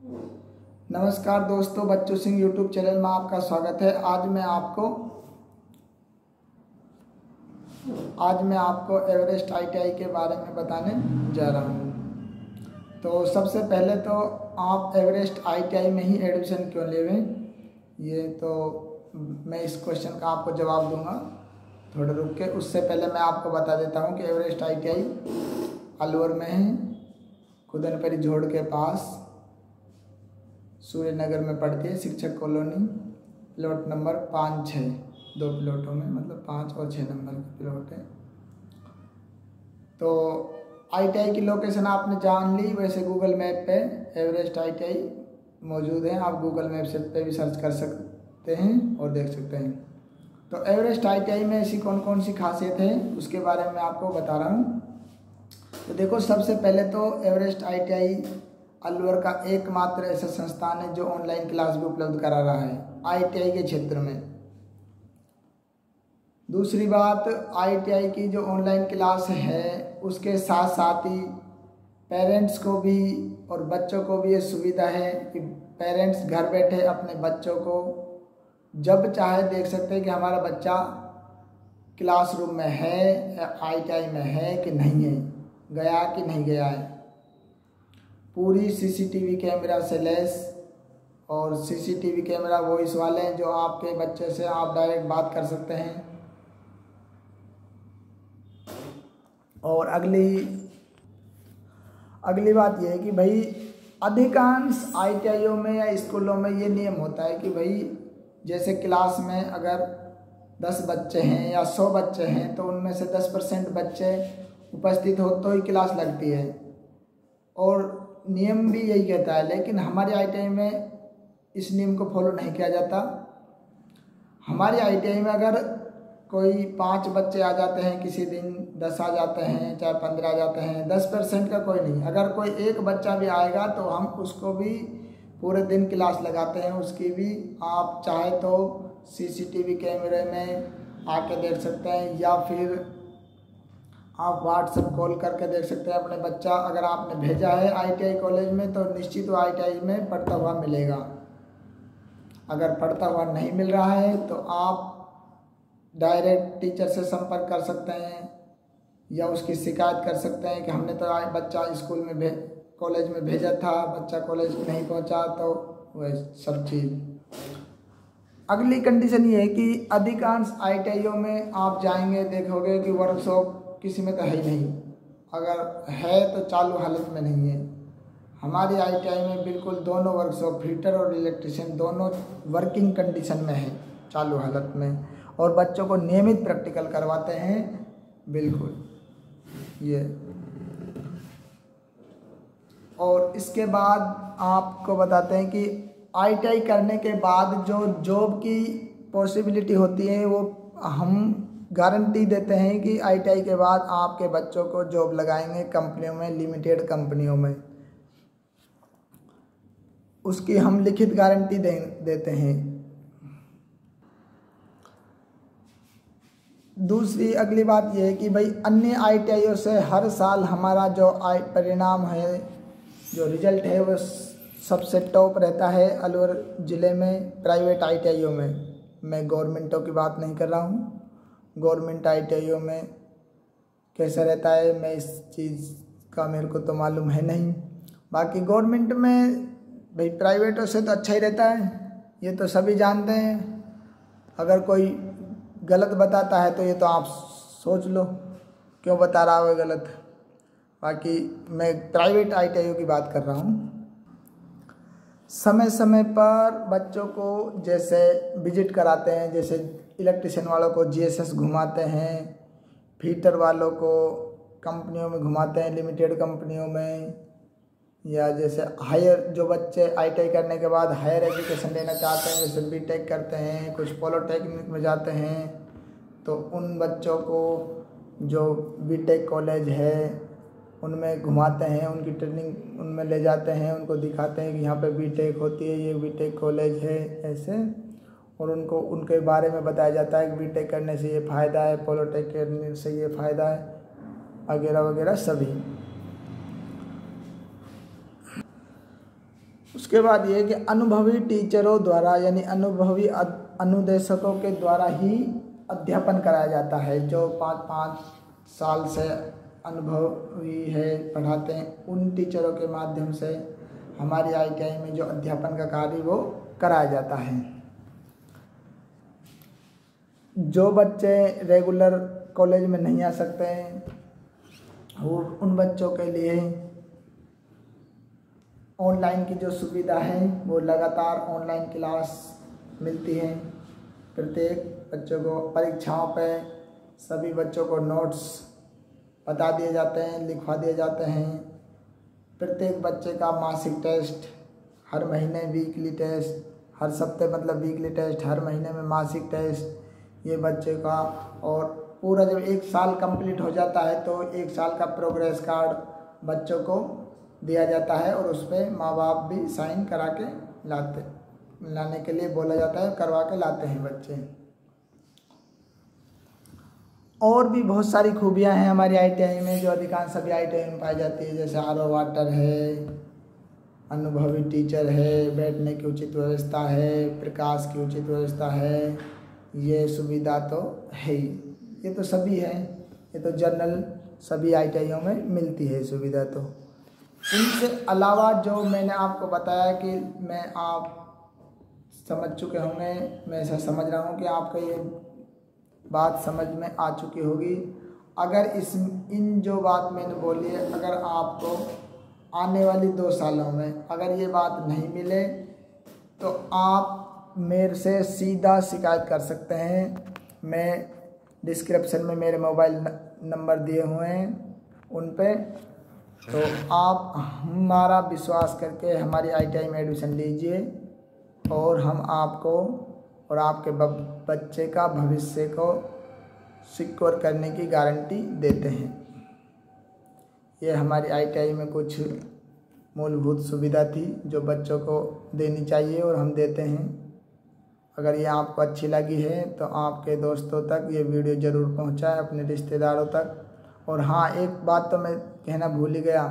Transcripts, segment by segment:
नमस्कार दोस्तों, Bachchu Singh YouTube channel में आपका स्वागत है। आज मैं आपको एवरेस्ट आईटीआई के बारे में बताने जा रहा हूँ। तो सबसे पहले तो आप एवरेस्ट आईटीआई में ही एडमिशन क्यों लेवें, ये तो मैं इस क्वेश्चन का आपको जवाब दूंगा। थोड़ा रुक के, उससे पहले मैं आपको बता देता हूँ कि एवरेस्ट आईटीआई अलवर में है, खुदनपरी झोड़ के पास सूर्यनगर में पड़ती है। शिक्षक कॉलोनी, प्लॉट नंबर 5-6, 2 प्लॉटों में, मतलब 5 और 6 नंबर के प्लॉट है। तो आईटीआई की लोकेशन आपने जान ली। वैसे गूगल मैप पे एवरेस्ट आईटीआई मौजूद है, आप गूगल मैप से पे भी सर्च कर सकते हैं और देख सकते हैं। तो एवरेस्ट आईटीआई में ऐसी कौन कौन सी खासियत है उसके बारे में मैं आपको बता रहा हूँ। तो देखो, सबसे पहले तो एवरेस्ट आईटीआई अलवर का एकमात्र ऐसा संस्थान है जो ऑनलाइन क्लास भी उपलब्ध करा रहा है आईटीआई के क्षेत्र में। दूसरी बात, आईटीआई की जो ऑनलाइन क्लास है उसके साथ साथ ही पेरेंट्स को भी और बच्चों को भी ये सुविधा है कि पेरेंट्स घर बैठे अपने बच्चों को जब चाहे देख सकते हैं कि हमारा बच्चा क्लासरूम में है, आईटीआई में है कि नहीं है, गया कि नहीं गया है। पूरी सीसीटीवी कैमरा से लैस, और सीसीटीवी कैमरा वॉइस वाले हैं जो आपके बच्चे से आप डायरेक्ट बात कर सकते हैं। और अगली बात यह है कि भाई अधिकांश आईटीआईओं में या स्कूलों में ये नियम होता है कि भाई जैसे क्लास में अगर 10 बच्चे हैं या 100 बच्चे हैं तो उनमें से 10% बच्चे उपस्थित हो तो ही क्लास लगती है, और नियम भी यही कहता है। लेकिन हमारे आईटीआई में इस नियम को फॉलो नहीं किया जाता। हमारी आईटीआई में अगर कोई 5 बच्चे आ जाते हैं किसी दिन, 10 आ जाते हैं, चाहे 15 आ जाते हैं, 10% का कोई नहीं। अगर कोई एक बच्चा भी आएगा तो हम उसको भी पूरे दिन क्लास लगाते हैं। उसकी भी आप चाहे तो सीसीटीवी कैमरे में आके देख सकते हैं, या फिर आप व्हाट्सएप कॉल करके देख सकते हैं अपने बच्चा अगर आपने भेजा है आईटीआई कॉलेज में तो निश्चित वो आईटीआई में पढ़ता हुआ मिलेगा। अगर पढ़ता हुआ नहीं मिल रहा है तो आप डायरेक्ट टीचर से संपर्क कर सकते हैं या उसकी शिकायत कर सकते हैं कि हमने तो बच्चा स्कूल में कॉलेज में भेजा था, बच्चा कॉलेज नहीं पहुंचा, तो वह सब चीज़। अगली कंडीशन ये है कि अधिकांश आईटीआईओं में आप जाएंगे देखोगे कि वर्कशॉप किसी में तो है ही नहीं, अगर है तो चालू हालत में नहीं है। हमारी आईटीआई में बिल्कुल दोनों वर्कशॉप, हीटर और इलेक्ट्रिशियन, दोनों वर्किंग कंडीशन में है, चालू हालत में, और बच्चों को नियमित प्रैक्टिकल करवाते हैं। बिल्कुल ये। और इसके बाद आपको बताते हैं कि आईटीआई करने के बाद जो जॉब की पॉसिबिलिटी होती है वो हम गारंटी देते हैं कि आईटीआई के बाद आपके बच्चों को जॉब लगाएंगे कंपनियों में, लिमिटेड कंपनियों में। उसकी हम लिखित गारंटी देते हैं। दूसरी अगली बात यह है कि भाई अन्य आईटीआईओं से हर साल हमारा जो परिणाम है, जो रिजल्ट है, वो सबसे टॉप रहता है अलवर ज़िले में प्राइवेट आईटीआईओं में। मैं गवर्नमेंटों की बात नहीं कर रहा हूँ। गवर्नमेंट आईटीआईओं में कैसा रहता है मैं इस चीज़ का मेरे को तो मालूम है नहीं। बाकी गवर्नमेंट में भाई प्राइवेटों से तो अच्छा ही रहता है, ये तो सभी जानते हैं। अगर कोई गलत बताता है तो ये तो आप सोच लो क्यों बता रहा है गलत। बाकी मैं प्राइवेट आईटीआईओं की बात कर रहा हूँ। समय समय पर बच्चों को जैसे विजिट कराते हैं, जैसे इलेक्ट्रिशियन वालों को जीएसएस घुमाते हैं, फीटर वालों को कंपनियों में घुमाते हैं, लिमिटेड कंपनियों में, या जैसे हायर जो बच्चे आईटीआई करने के बाद हायर एजुकेशन लेना चाहते हैं, जैसे बीटेक करते हैं, कुछ पॉलिटेक्निक में जाते हैं, तो उन बच्चों को जो बीटेक कॉलेज है उनमें घुमाते हैं, उनकी ट्रेनिंग उनमें ले जाते हैं, उनको दिखाते हैं कि यहाँ पे बीटेक होती है, ये बीटेक कॉलेज है ऐसे, और उनको उनके बारे में बताया जाता है कि बीटेक करने से ये फ़ायदा है, पॉलिटेक करने से ये फ़ायदा है, वगैरह वगैरह सभी। उसके बाद ये कि अनुभवी टीचरों द्वारा यानी अनुभवी अनुदेशकों के द्वारा ही अध्यापन कराया जाता है। जो 5-5 साल से अनुभवी है, पढ़ाते हैं, उन टीचरों के माध्यम से हमारी ITI में जो अध्यापन का कार्य वो कराया जाता है। जो बच्चे रेगुलर कॉलेज में नहीं आ सकते हैं वो उन बच्चों के लिए ऑनलाइन की जो सुविधा है वो लगातार ऑनलाइन क्लास मिलती है। प्रत्येक बच्चों को परीक्षाओं पे सभी बच्चों को नोट्स बता दिए जाते हैं, लिखवा दिए जाते हैं। प्रत्येक बच्चे का मासिक टेस्ट, हर महीने वीकली टेस्ट, हर सप्ताह मतलब वीकली टेस्ट, हर महीने में मासिक टेस्ट, ये बच्चे का। और पूरा जब 1 साल कंप्लीट हो जाता है तो 1 साल का प्रोग्रेस कार्ड बच्चों को दिया जाता है और उस पर माँ बाप भी साइन करा के लाने के लिए बोला जाता है, करवा के लाते हैं बच्चे। और भी बहुत सारी खूबियां हैं हमारी ITI में जो अधिकांश सभी ITI में पाई जाती है, जैसे RO वाटर है, अनुभवी टीचर है, बैठने की उचित व्यवस्था है, प्रकाश की उचित व्यवस्था है। ये सुविधा तो है ही, ये तो सभी है, ये तो जनरल सभी ITI में मिलती है सुविधा। तो इनसे अलावा जो मैंने आपको बताया कि मैं आप समझ चुके होंगे, मैं ऐसा समझ रहा हूँ कि आपका ये बात समझ में आ चुकी होगी। अगर इन जो बात मैंने बोली है, अगर आपको आने वाली 2 सालों में अगर ये बात नहीं मिले तो आप मेरे से सीधा शिकायत कर सकते हैं। मैं डिस्क्रिप्शन में मेरे मोबाइल नंबर दिए हुए हैं, उन पे तो आप हमारा विश्वास करके हमारी ITI में एडमिशन लीजिए और हम आपको और आपके बच्चे का भविष्य को सिक्योर करने की गारंटी देते हैं। ये हमारी ITI में कुछ मूलभूत सुविधा थी जो बच्चों को देनी चाहिए और हम देते हैं। अगर ये आपको अच्छी लगी है तो आपके दोस्तों तक ये वीडियो ज़रूर पहुंचाएं, अपने रिश्तेदारों तक। और हाँ, एक बात तो मैं कहना भूल ही गया,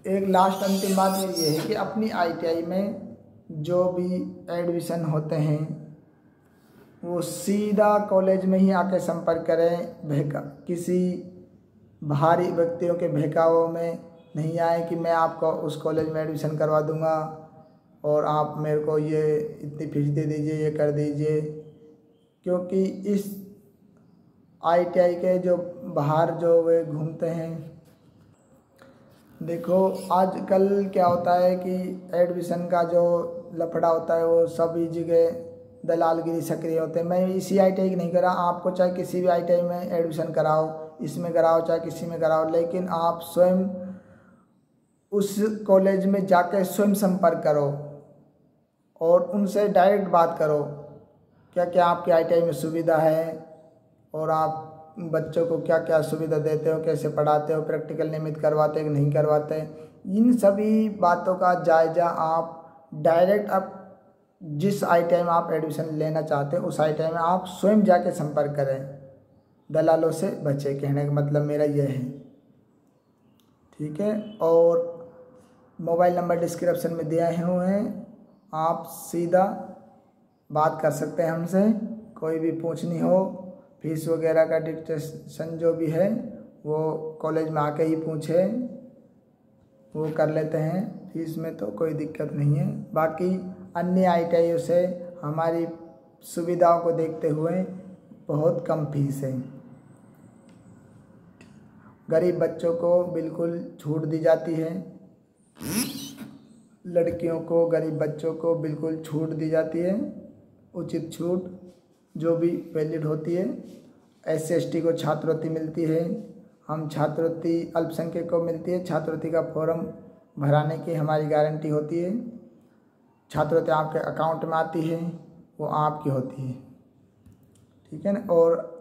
एक लास्ट अंतिम बात मेरी ये है कि अपनी ITI में जो भी एडमिशन होते हैं वो सीधा कॉलेज में ही आके संपर्क करें। किसी बाहरी व्यक्तियों के बहकावों में नहीं आए कि मैं आपको उस कॉलेज में एडमिशन करवा दूंगा और आप मेरे को ये इतनी फीस दे दीजिए, ये कर दीजिए। क्योंकि इस ITI के जो बाहर जो वे घूमते हैं, देखो आजकल क्या होता है कि एडमिशन का जो लफड़ा होता है वो सभी जगह दलालगिरी सक्रिय होते हैं। मैं इसी ITI की नहीं कर रहा, आपको चाहे किसी भी ITI में एडमिशन कराओ, इसमें कराओ चाहे किसी में कराओ, लेकिन आप स्वयं उस कॉलेज में जाकर स्वयं संपर्क करो और उनसे डायरेक्ट बात करो क्या क्या आपके ITI में सुविधा है और आप बच्चों को क्या क्या सुविधा देते हो, कैसे पढ़ाते हो, प्रैक्टिकल नियमित करवाते हो कि नहीं करवाते। इन सभी बातों का जायज़ा आप डायरेक्ट अब जिस ITI में आप एडमिशन लेना चाहते हो उस ITI में आप स्वयं जाके संपर्क करें, दलालों से बचें। कहने का मतलब मेरा यह है, ठीक है। और मोबाइल नंबर डिस्क्रिप्शन में दिए हुए हैं, आप सीधा बात कर सकते हैं हमसे। कोई भी पूछनी हो, फीस वगैरह का डिस्कशन जो भी है वो कॉलेज में आके ही पूछे, वो कर लेते हैं। फीस में तो कोई दिक्कत नहीं है। बाकी अन्य ITI से हमारी सुविधाओं को देखते हुए बहुत कम फीस है। गरीब बच्चों को बिल्कुल छूट दी जाती है, लड़कियों को, गरीब बच्चों को बिल्कुल छूट दी जाती है, उचित छूट जो भी वैलिड होती है। SC ST को छात्रवृत्ति मिलती है, हम छात्रवृत्ति अल्पसंख्यक को मिलती है। छात्रवृत्ति का फॉर्म भराने की हमारी गारंटी होती है। छात्रवृत्ति आपके अकाउंट में आती है, वो आपकी होती है, ठीक है ना। और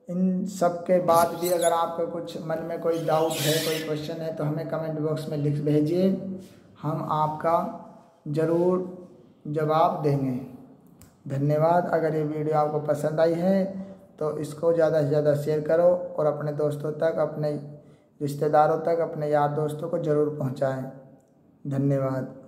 इन सब के बाद भी अगर आपका कुछ मन में कोई डाउट है, कोई क्वेश्चन है तो हमें कमेंट बॉक्स में लिख भेजिए, हम आपका ज़रूर जवाब देंगे। धन्यवाद। अगर ये वीडियो आपको पसंद आई है तो इसको ज़्यादा से ज़्यादा शेयर करो और अपने दोस्तों तक, अपने रिश्तेदारों तक, अपने यार दोस्तों को ज़रूर पहुंचाएं। धन्यवाद।